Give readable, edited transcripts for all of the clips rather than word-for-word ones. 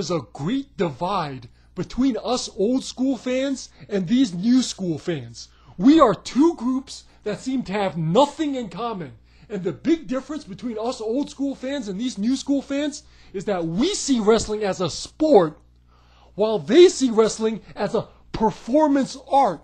is a great divide between us old school fans and these new school fans. We are two groups that seem to have nothing in common. And the big difference between us old school fans and these new school fans is that we see wrestling as a sport, while they see wrestling as a performance art.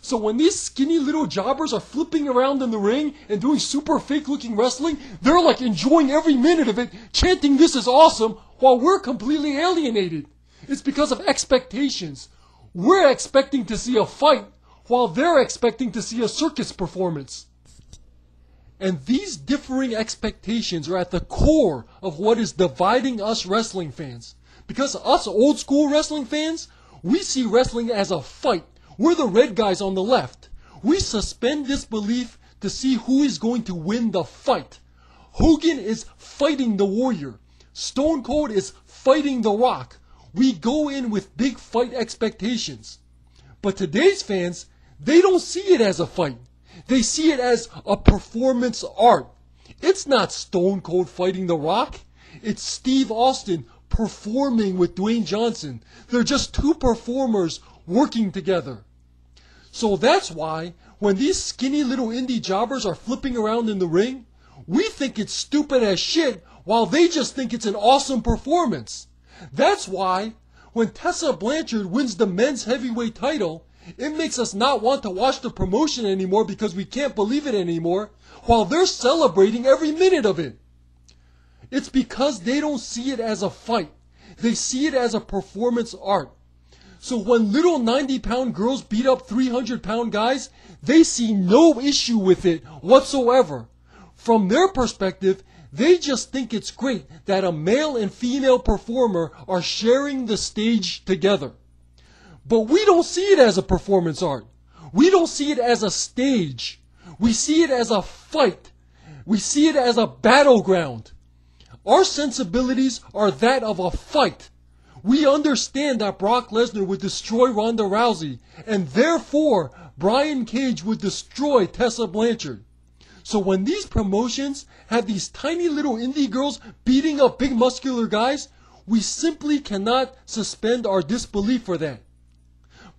So when these skinny little jobbers are flipping around in the ring and doing super fake looking wrestling, they're like enjoying every minute of it, chanting this is awesome, while we're completely alienated. It's because of expectations. We're expecting to see a fight, while they're expecting to see a circus performance. And these differing expectations are at the core of what is dividing us wrestling fans. Because us old school wrestling fans, we see wrestling as a fight. We're the red guys on the left. We suspend disbelief to see who is going to win the fight. Hogan is fighting the Warrior. Stone Cold is fighting The Rock. We go in with big fight expectations. But today's fans, they don't see it as a fight. They see it as a performance art. It's not Stone Cold fighting The Rock. It's Steve Austin performing with Dwayne Johnson. They're just two performers working together. So that's why when these skinny little indie jobbers are flipping around in the ring, we think it's stupid as shit while they just think it's an awesome performance. That's why when Tessa Blanchard wins the men's heavyweight title, it makes us not want to watch the promotion anymore because we can't believe it anymore, while they're celebrating every minute of it. It's because they don't see it as a fight. They see it as a performance art. So when little 90-pound girls beat up 300-pound guys, they see no issue with it whatsoever. From their perspective, they just think it's great that a male and female performer are sharing the stage together. But we don't see it as a performance art. We don't see it as a stage. We see it as a fight. We see it as a battleground. Our sensibilities are that of a fight. We understand that Brock Lesnar would destroy Ronda Rousey, and therefore Brian Cage would destroy Tessa Blanchard. So when these promotions have these tiny little indie girls beating up big muscular guys, we simply cannot suspend our disbelief for that.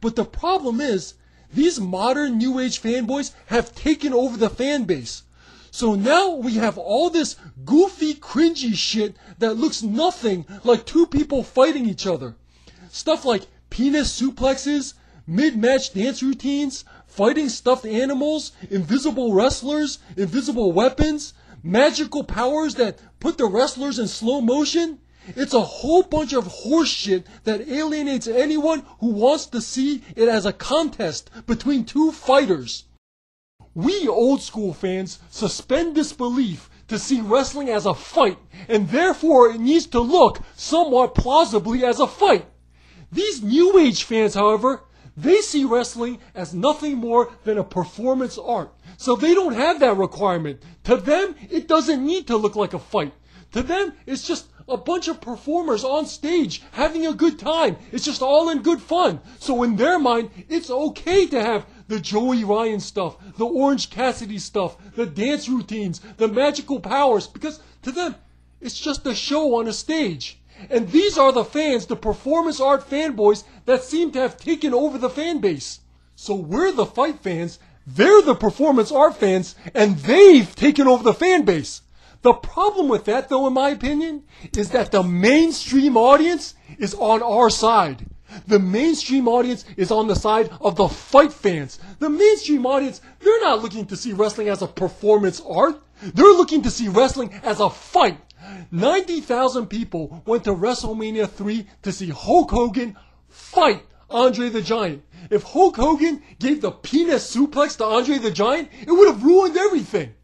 But the problem is, these modern New Age fanboys have taken over the fan base. So now we have all this goofy, cringy shit that looks nothing like two people fighting each other. Stuff like penis suplexes, mid-match dance routines, fighting stuffed animals, invisible wrestlers, invisible weapons, magical powers that put the wrestlers in slow motion. It's a whole bunch of horse shit that alienates anyone who wants to see it as a contest between two fighters. We old school fans suspend disbelief to see wrestling as a fight, and therefore it needs to look somewhat plausibly as a fight. These New Age fans, however, they see wrestling as nothing more than a performance art. So they don't have that requirement. To them, it doesn't need to look like a fight. To them, it's just a bunch of performers on stage having a good time. It's just all in good fun. So in their mind, it's okay to have the Joey Ryan stuff, the Orange Cassidy stuff, the dance routines, the magical powers, because to them, it's just a show on a stage. And these are the fans, the performance art fanboys, that seem to have taken over the fan base. So we're the fight fans, they're the performance art fans, and they've taken over the fan base. The problem with that, though, in my opinion, is that the mainstream audience is on our side. The mainstream audience is on the side of the fight fans. The mainstream audience, they're not looking to see wrestling as a performance art. They're looking to see wrestling as a fight. 90,000 people went to WrestleMania 3 to see Hulk Hogan fight Andre the Giant. If Hulk Hogan gave the penis suplex to Andre the Giant, it would have ruined everything.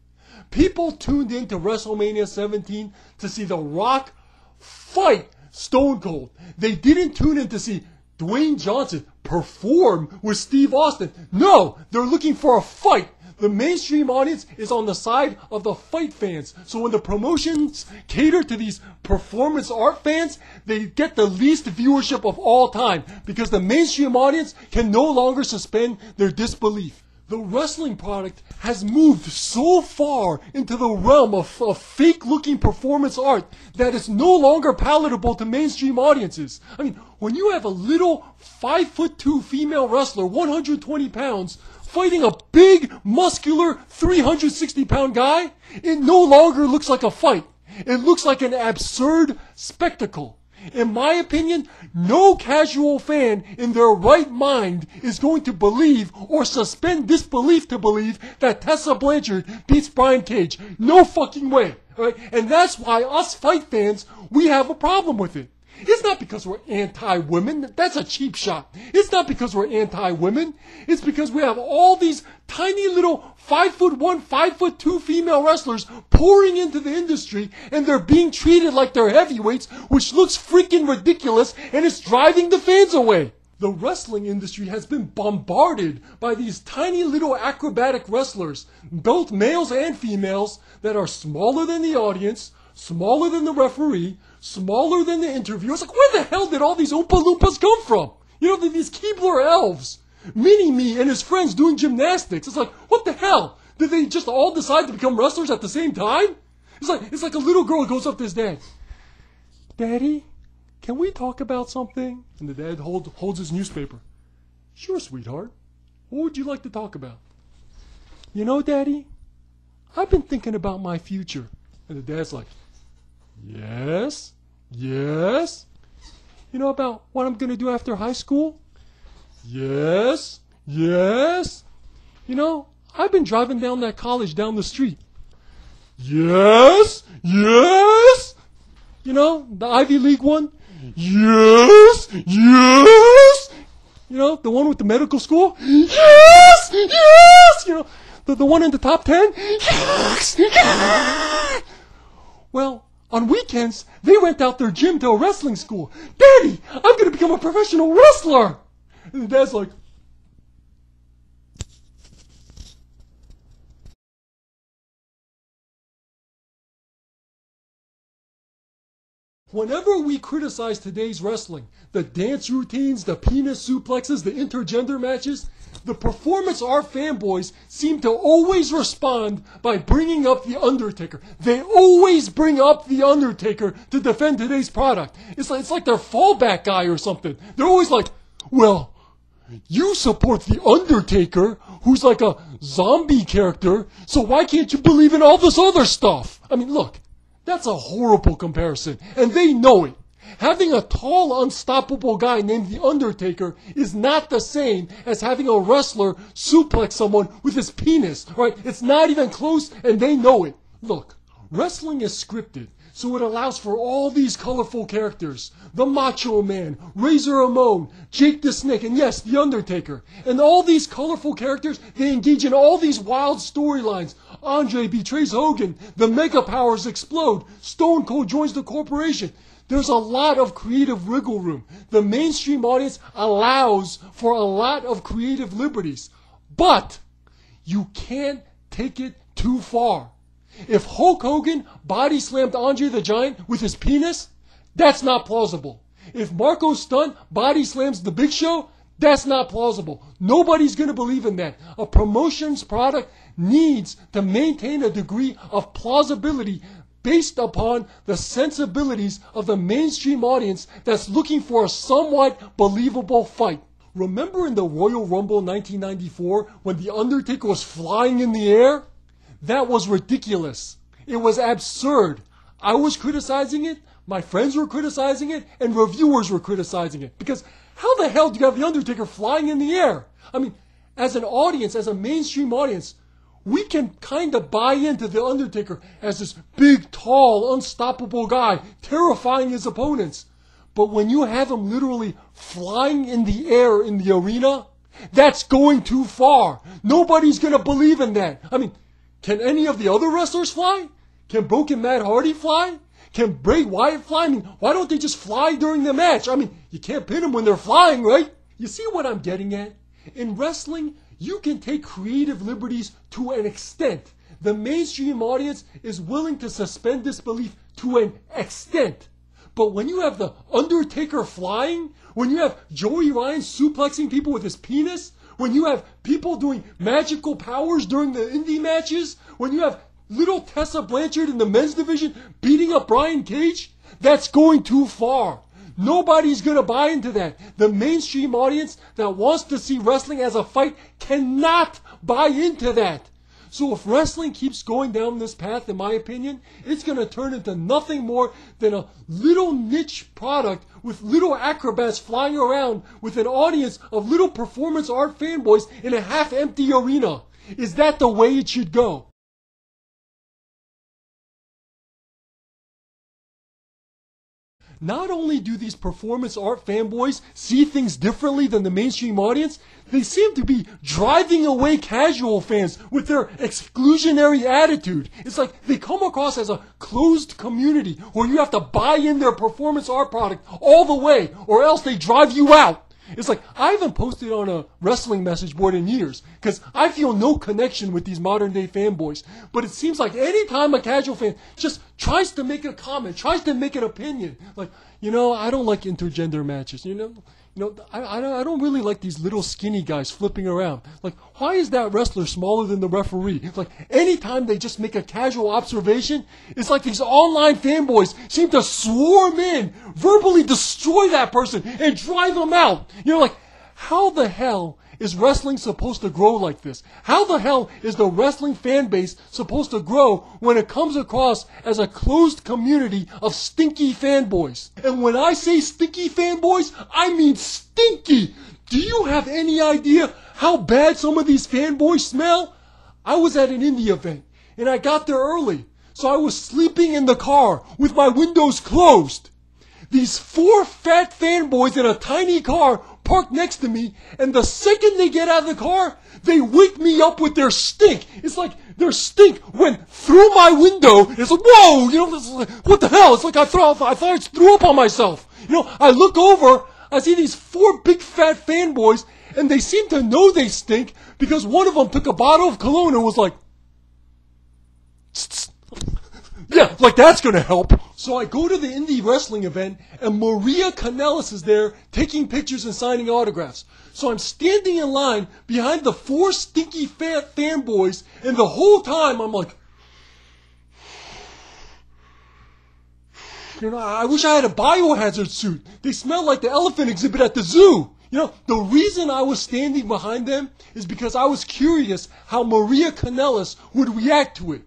People tuned in to WrestleMania 17 to see The Rock fight Stone Cold. They didn't tune in to see Dwayne Johnson perform with Steve Austin. No, they're looking for a fight. The mainstream audience is on the side of the fight fans. So when the promotions cater to these performance art fans, they get the least viewership of all time because the mainstream audience can no longer suspend their disbelief. The wrestling product has moved so far into the realm of fake-looking performance art that it's no longer palatable to mainstream audiences. I mean, when you have a little 5'2" female wrestler, 120 pounds, fighting a big, muscular, 360-pound guy, it no longer looks like a fight. It looks like an absurd spectacle. In my opinion, no casual fan in their right mind is going to believe or suspend disbelief to believe that Tessa Blanchard beats Brian Cage. No fucking way. Right? And that's why us fight fans, we have a problem with it. It's not because we're anti-women. That's a cheap shot. It's not because we're anti-women. It's because we have all these tiny little 5'1", 5'2" female wrestlers pouring into the industry, and they're being treated like they're heavyweights, which looks freaking ridiculous, and it's driving the fans away. The wrestling industry has been bombarded by these tiny little acrobatic wrestlers, both males and females, that are smaller than the audience, smaller than the referee, smaller than the interviewer. It's like, where the hell did all these Oompa Loompas come from? You know, these Keebler elves. Mini-Me and his friends doing gymnastics. It's like, what the hell? Did they just all decide to become wrestlers at the same time? It's like a little girl goes up to his dad. Daddy, can we talk about something? And the dad holds his newspaper. Sure, sweetheart. What would you like to talk about? You know, Daddy, I've been thinking about my future. And the dad's like, yes, yes. You know about what I'm going to do after high school? Yes, yes. You know, I've been driving down that college down the street. Yes, yes. You know, the Ivy League one? Yes, yes. You know, the one with the medical school? Yes, yes. You know, the one in the top 10? Yes, yes. Well, on weekends, they rent out their gym to a wrestling school. Daddy, I'm going to become a professional wrestler. And the dad's like, whenever we criticize today's wrestling, the dance routines, the penis suplexes, the intergender matches, the performance art fanboys seem to always respond by bringing up The Undertaker. They always bring up The Undertaker to defend today's product. It's like their fallback guy or something. They're always like, well, you support The Undertaker, who's like a zombie character, so why can't you believe in all this other stuff? I mean, look, that's a horrible comparison, and they know it. Having a tall, unstoppable guy named The Undertaker is not the same as having a wrestler suplex someone with his penis, right? It's not even close, and they know it. Look, wrestling is scripted, so it allows for all these colorful characters. The Macho Man, Razor Ramon, Jake the Snake, and yes, The Undertaker. And all these colorful characters, they engage in all these wild storylines. Andre betrays Hogan, the Mega Powers explode, Stone Cold joins the corporation. There's a lot of creative wiggle room. The mainstream audience allows for a lot of creative liberties. But you can't take it too far. If Hulk Hogan body slammed Andre the Giant with his penis, that's not plausible. If Marco Stunt body slams the Big Show, that's not plausible. Nobody's going to believe in that. A promotions product needs to maintain a degree of plausibility based upon the sensibilities of the mainstream audience that's looking for a somewhat believable fight. Remember in the Royal Rumble 1994 when The Undertaker was flying in the air? That was ridiculous. It was absurd. I was criticizing it, my friends were criticizing it, and reviewers were criticizing it. Because how the hell do you have The Undertaker flying in the air? I mean, as an audience, as a mainstream audience, we can kind of buy into The Undertaker as this big, tall, unstoppable guy, terrifying his opponents. But when you have him literally flying in the air in the arena, that's going too far. Nobody's going to believe in that. I mean, can any of the other wrestlers fly? Can Broken Matt Hardy fly? Can Bray Wyatt fly? I mean, why don't they just fly during the match? I mean, you can't pin them when they're flying, right? You see what I'm getting at? In wrestling, you can take creative liberties to an extent. The mainstream audience is willing to suspend disbelief to an extent. But when you have The Undertaker flying, when you have Joey Ryan suplexing people with his penis, when you have people doing magical powers during the indie matches, when you have little Tessa Blanchard in the men's division beating up Brian Cage, that's going too far. Nobody's going to buy into that. The mainstream audience that wants to see wrestling as a fight cannot buy into that. So if wrestling keeps going down this path, in my opinion, it's going to turn into nothing more than a little niche product with little acrobats flying around with an audience of little performance art fanboys in a half-empty arena. Is that the way it should go? Not only do these performance art fanboys see things differently than the mainstream audience, they seem to be driving away casual fans with their exclusionary attitude. It's like they come across as a closed community where you have to buy in their performance art product all the way or else they drive you out. It's like, I haven't posted on a wrestling message board in years because I feel no connection with these modern day fanboys. But it seems like anytime a casual fan just tries to make a comment, tries to make an opinion, like, I don't like intergender matches, I don't really like these little skinny guys flipping around. Like, why is that wrestler smaller than the referee? Like, anytime they just make a casual observation, it's like these online fanboys seem to swarm in, verbally destroy that person, and drive them out. Like, how the hell is wrestling supposed to grow like this? How the hell is the wrestling fan base supposed to grow when it comes across as a closed community of stinky fanboys? And when I say stinky fanboys, I mean stinky! Do you have any idea how bad some of these fanboys smell? I was at an indie event, and I got there early, so I was sleeping in the car with my windows closed. These 4 fat fanboys in a tiny car parked next to me, and the second they get out of the car, they wake me up with their stink. It's like their stink went through my window. It's like, whoa, what the hell? It's like I thought I threw up on myself. I look over, I see these 4 big fat fanboys, and they seem to know they stink because one of them took a bottle of cologne and was like, yeah, like that's gonna help. So I go to the indie wrestling event, and Maria Kanellis is there taking pictures and signing autographs. So I'm standing in line behind the 4 stinky fat fanboys, and the whole time I'm like, I wish I had a biohazard suit. They smell like the elephant exhibit at the zoo. The reason I was standing behind them is because I was curious how Maria Kanellis would react to it.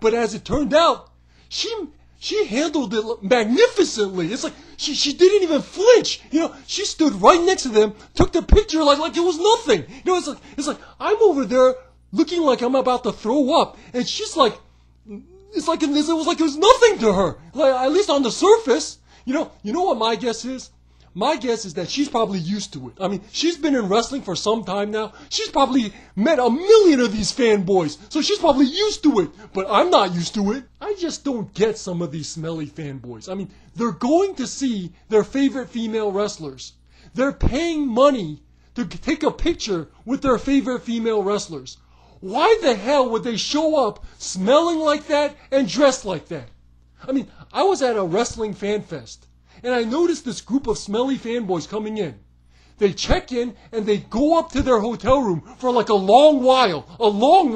But as it turned out, she handled it magnificently. It's like she didn't even flinch. She stood right next to them, took the picture like it was nothing. It's like I'm over there looking like I'm about to throw up, and she's like, it was nothing to her. Like, at least on the surface. You know what my guess is? My guess is that she's probably used to it. I mean, she's been in wrestling for some time now. She's probably met a million of these fanboys, so she's probably used to it. But I'm not used to it. I just don't get some of these smelly fanboys. I mean, they're going to see their favorite female wrestlers. They're paying money to take a picture with their favorite female wrestlers. Why the hell would they show up smelling like that and dressed like that? I mean, I was at a wrestling fan fest, and I noticed this group of smelly fanboys coming in. They check in, and they go up to their hotel room for like a long while. A long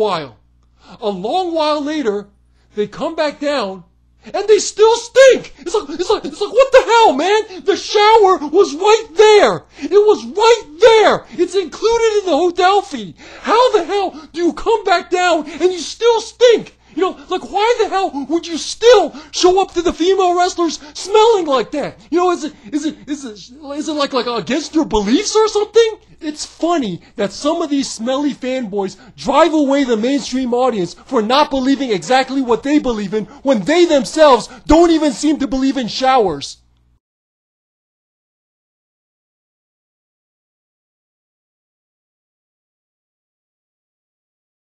while later, they come back down, and they still stink. It's like, what the hell, man? The shower was right there. It was right there. It's included in the hotel fee. How the hell do you come back down and you still stink? Why the hell would you still show up to the female wrestlers smelling like that? Is it like against your beliefs or something? It's funny that some of these smelly fanboys drive away the mainstream audience for not believing exactly what they believe in when they themselves don't even seem to believe in showers.